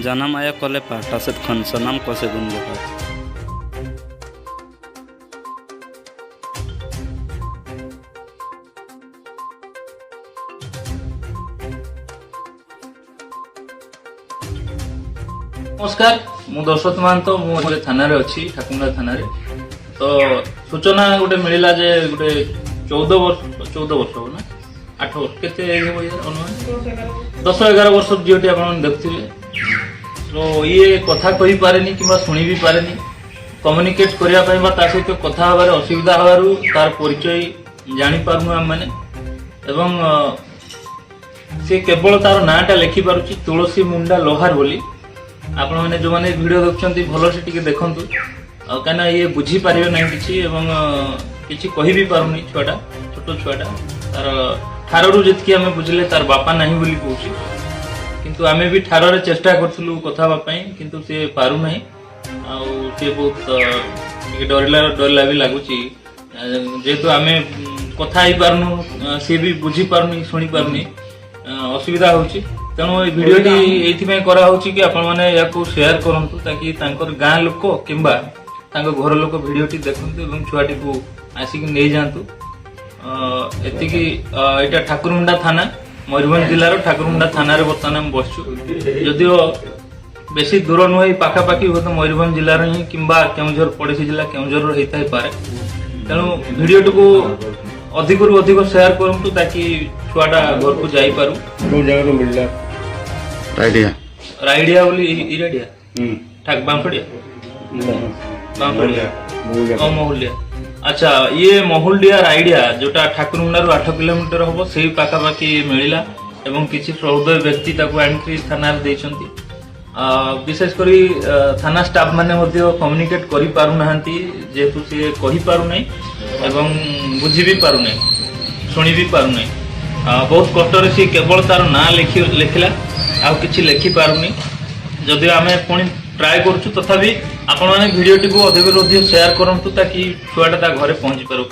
जन्म आया कले पाठ से खन सनम कसे गुण लोका नमस्कार मु दशरथ महंत मु थाना रे अच्छी ठाकुरा थाना रे तो सूचना गोटे मिलला जे गोटे 14 वर्ष हो ना 8 वर्ष केते अनुमान 10-11 वर्ष झीटी आप देखुए तो ये कथा कही पारेनी कि शुणी भी पारेनी कम्युनिकेट करने सहित कथा हबार असुविधा हबारू तार परिचय जानी पारनु आम माने एवं से केवल तार नाटा लिखि पारुची तुलसी मुंडा लोहार बोली आपण मैंने जो मैंने वीडियो देखुंती भल से टिके देखंतु कहीं ये बुझी पारे ना किसी कही भी पारुनी छुआटा छोट छुआटा तार ठारू जी आम बुझे तार बापा नहीं बोली कहूँ किंतु आमे भी ठार चेष्टा करूँ कथा किंतु सी पारु ना सी बहुत डरला भी लगुच जेहेतु आम कथा ही पारनु सी भी बुझी पारुनी शुणी पारुनी असुविधा होची तेणु ये भिडियोटी ये कराऊँ कि आपण मैंने या शेयर करूँ ताकि गाँ लोक कि घर लोक भिडियोटी देखु और छुआटी को आसिक नहीं जातु एटा ठाकुरमुंडा थाना मयूरभंज जिलार ठाकुरमुंडा थाना रे बर्तमान बसचु जदिओ बेसी दूर नुहे पाखापाखि हुए तो मयूरभंज जिलार ही कि केउझर पड़ोसी जिला केउझर होता ही पारे तेणु भिडियोटी को अधिक रु अधिक शेयर करूँ ताकि छुआटा घर को जाई पारू को जगह मिलला राइडिया बोली इराडिया ठाक बांफड़िया बांफड़िया महुलिया अच्छा ये महुलिया राइडिया जोटा ठाकुरमुंडा 8 किलोमीटर हम से पाखापाखि मिलला एवं किसी प्रौद्य व्यक्ति आनिक थाना देइछंती विशेषकर थाना स्टाफ माने कम्युनिकेट करि पारु नाहंती जेहेतु से कहि पारु नै एवं बुझी भी पारु नै शुणी भी पारु नै बहुत कष्ट सी केवल तार ना लिखला आउ किछि लिखि पारुनी जदि आमे पुणी ट्राए करूँ तथापि आपण मैंने भिडियोटी को अधिक शेयर करूँ ताकि छुआटा घरे पहुंची पारू।